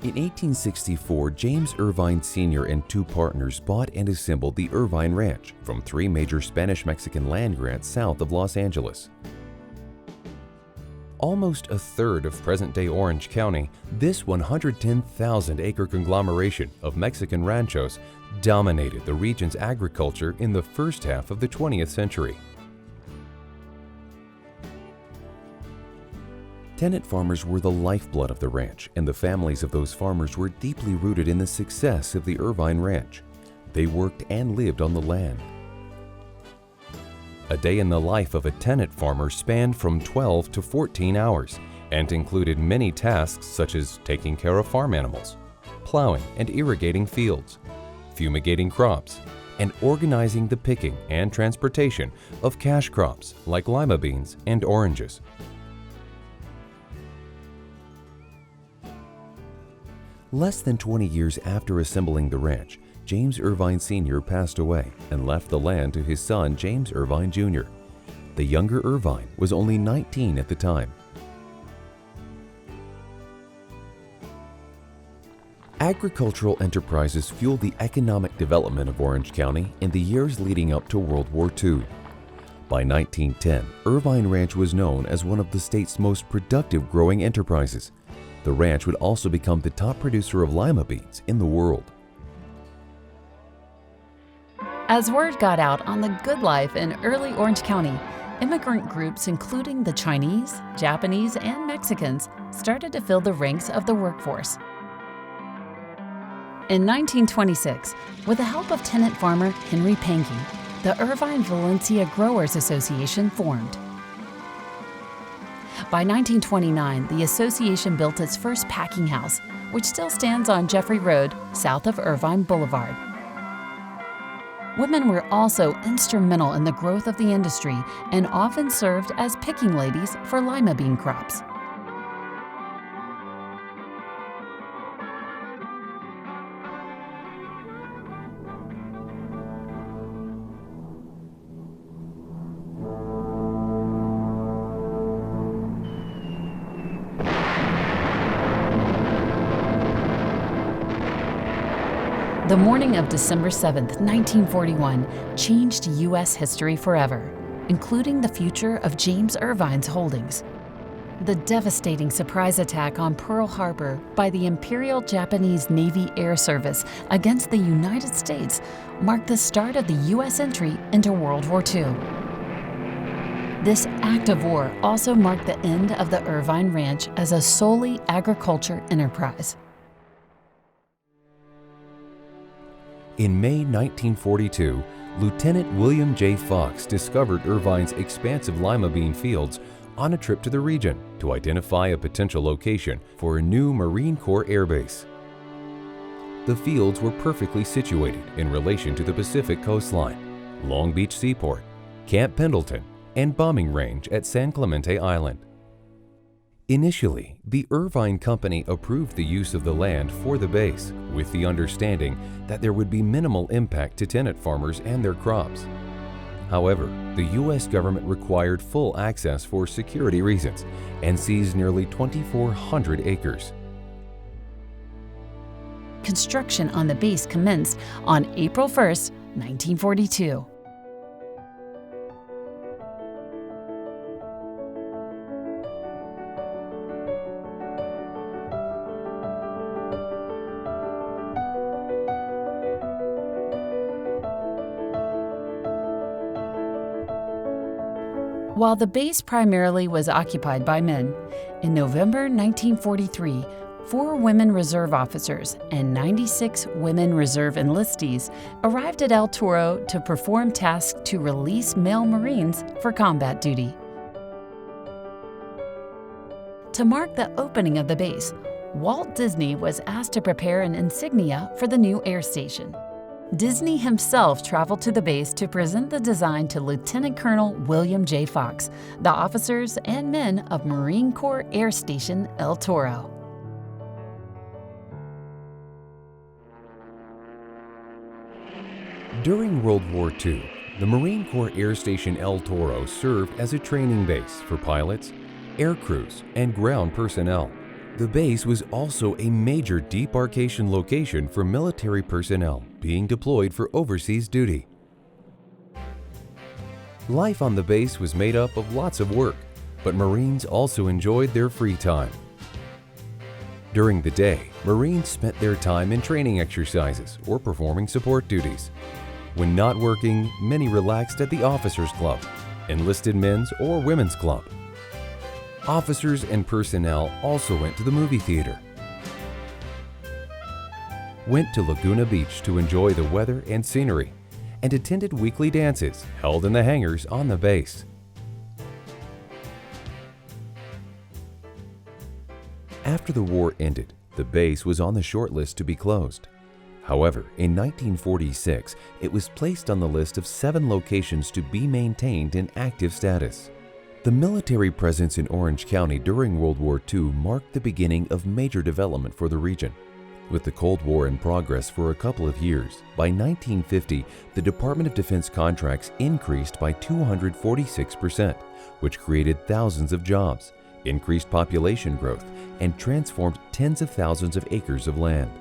In 1864, James Irvine Sr. and two partners bought and assembled the Irvine Ranch from three major Spanish-Mexican land grants south of Los Angeles. Almost a third of present-day Orange County, this 110,000-acre conglomeration of Mexican ranchos dominated the region's agriculture in the first half of the 20th century. Tenant farmers were the lifeblood of the ranch, and the families of those farmers were deeply rooted in the success of the Irvine Ranch. They worked and lived on the land. A day in the life of a tenant farmer spanned from 12 to 14 hours and included many tasks such as taking care of farm animals, plowing and irrigating fields, fumigating crops, and organizing the picking and transportation of cash crops like lima beans and oranges. Less than 20 years after assembling the ranch, James Irvine Sr. passed away and left the land to his son, James Irvine Jr. The younger Irvine was only 19 at the time. Agricultural enterprises fueled the economic development of Orange County in the years leading up to World War II. By 1910, Irvine Ranch was known as one of the state's most productive growing enterprises. The ranch would also become the top producer of lima beans in the world. As word got out on the good life in early Orange County, immigrant groups including the Chinese, Japanese, and Mexicans started to fill the ranks of the workforce. In 1926, with the help of tenant farmer Henry Pankey, the Irvine Valencia Growers Association formed. By 1929, the association built its first packing house, which still stands on Jeffrey Road, south of Irvine Boulevard. Women were also instrumental in the growth of the industry and often served as picking ladies for lima bean crops. The morning of December 7, 1941, changed U.S. history forever, including the future of James Irvine's holdings. The devastating surprise attack on Pearl Harbor by the Imperial Japanese Navy Air Service against the United States marked the start of the U.S. entry into World War II. This act of war also marked the end of the Irvine Ranch as a solely agriculture enterprise. In May 1942, Lieutenant William J. Fox discovered Irvine's expansive lima bean fields on a trip to the region to identify a potential location for a new Marine Corps Air Base. The fields were perfectly situated in relation to the Pacific coastline, Long Beach Seaport, Camp Pendleton, and bombing range at San Clemente Island. Initially, the Irvine Company approved the use of the land for the base with the understanding that there would be minimal impact to tenant farmers and their crops. However, the U.S. government required full access for security reasons and seized nearly 2,400 acres. Construction on the base commenced on April 1, 1942. While the base primarily was occupied by men, in November 1943, 4 women reserve officers and 96 women reserve enlistees arrived at El Toro to perform tasks to release male Marines for combat duty. To mark the opening of the base, Walt Disney was asked to prepare an insignia for the new air station. Disney himself traveled to the base to present the design to Lieutenant Colonel William J. Fox, the officers and men of Marine Corps Air Station El Toro. During World War II, the Marine Corps Air Station El Toro served as a training base for pilots, air crews, and ground personnel. The base was also a major debarkation location for military personnel being deployed for overseas duty. Life on the base was made up of lots of work, but Marines also enjoyed their free time. During the day, Marines spent their time in training exercises or performing support duties. When not working, many relaxed at the Officers Club, enlisted men's or women's club. Officers and personnel also went to the movie theater, went to Laguna Beach to enjoy the weather and scenery, and attended weekly dances held in the hangars on the base. After the war ended, the base was on the short list to be closed. However, in 1946, it was placed on the list of 7 locations to be maintained in active status. The military presence in Orange County during World War II marked the beginning of major development for the region. With the Cold War in progress for a couple of years, by 1950, the Department of Defense contracts increased by 246%, which created thousands of jobs, increased population growth, and transformed tens of thousands of acres of land.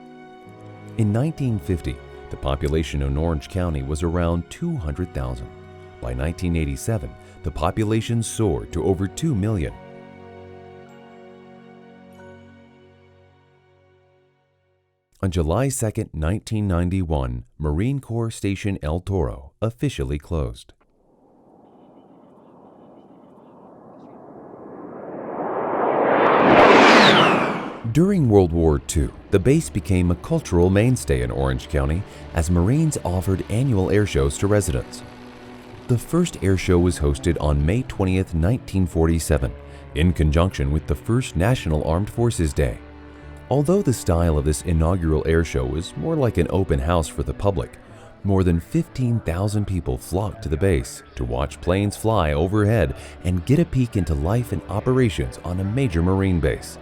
In 1950, the population in Orange County was around 200,000. By 1987, the population soared to over 2 million. On July 2, 1991, Marine Corps Station El Toro officially closed. During World War II, the base became a cultural mainstay in Orange County as Marines offered annual air shows to residents. The first air show was hosted on May 20, 1947, in conjunction with the first National Armed Forces Day. Although the style of this inaugural air show was more like an open house for the public, more than 15,000 people flocked to the base to watch planes fly overhead and get a peek into life and operations on a major Marine base.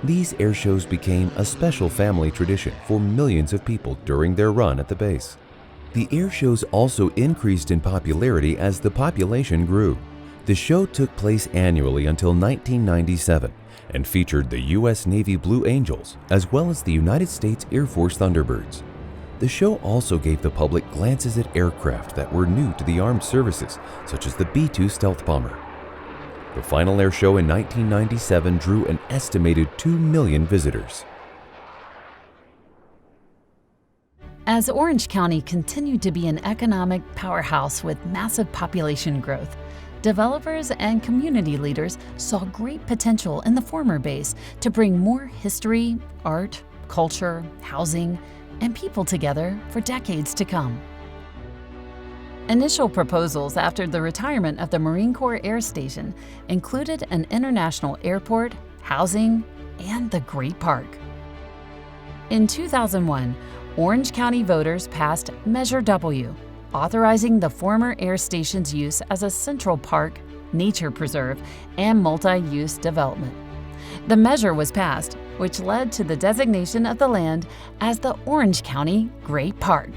These air shows became a special family tradition for millions of people during their run at the base. The air shows also increased in popularity as the population grew. The show took place annually until 1997 and featured the U.S. Navy Blue Angels as well as the United States Air Force Thunderbirds. The show also gave the public glances at aircraft that were new to the armed services, such as the B-2 stealth bomber. The final air show in 1997 drew an estimated 2 million visitors. As Orange County continued to be an economic powerhouse with massive population growth, developers and community leaders saw great potential in the former base to bring more history, art, culture, housing, and people together for decades to come. Initial proposals after the retirement of the Marine Corps Air Station included an international airport, housing, and the Great Park. In 2001, Orange County voters passed Measure W, authorizing the former air station's use as a central park, nature preserve, and multi-use development. The measure was passed, which led to the designation of the land as the Orange County Great Park.